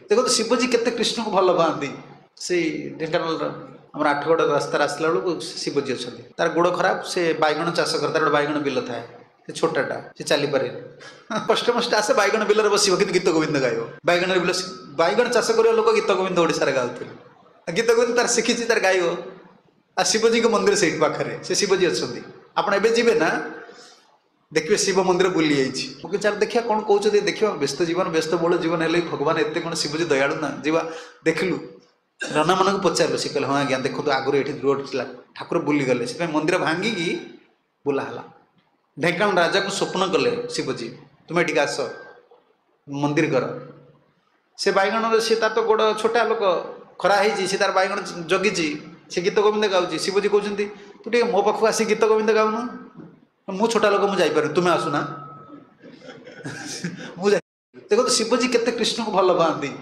देखो तो शिवजी केते कृष्ण को भल पाती से ढेଙ୍କାନାଳ आम आठगड़ रास्तार आसला बेलू शिवजी अच्छा तार गोड़ खराब से बैगण चाष कर तार बैगण बिल थाए से छोटाटा से चली पारे कष्ट मष्ट आसे बैगण बिलर बस कि गीत गोविंद गाइब बैगण बिल बैगण चाष कर लोक गीत गोविंद ओडार गाँव गीत गोविंद तार शिखी तार गाइब आ शिवजी को मंदिर से पाखे से शिवजी अच्छा आपड़ एवं जी ना देखिए शिव मंदिर बुली जाइए चार देखिए कौन कौन देखिए व्यस्त जीवन व्यस्त बहुल जीवन है भगवान एत कौन शिवजी दयालु ना जीवा देखलु राना मान पचारू सी कहले हाँ आज्ञा देखो तो आगुरी ये रोड था ठाकुर बुली गले से मंदिर भांगिकी बुलाला ढेଙ୍କାନାଳ राजा को स्वप्न कले शिवजी तुम्हें टी आस मंदिर कर से बैगण सी तार तो गोड़ छोटा लोक खरा है तार बैगण जगी से गीत गोविंद गाँव शिवजी कहते तू टे मो पाखक आसी गीत गोविंद गाउनु मु छोटा लोक मुझे तुम्हें आसुना देखो तो शिवजी केते कृष्ण को भल पाती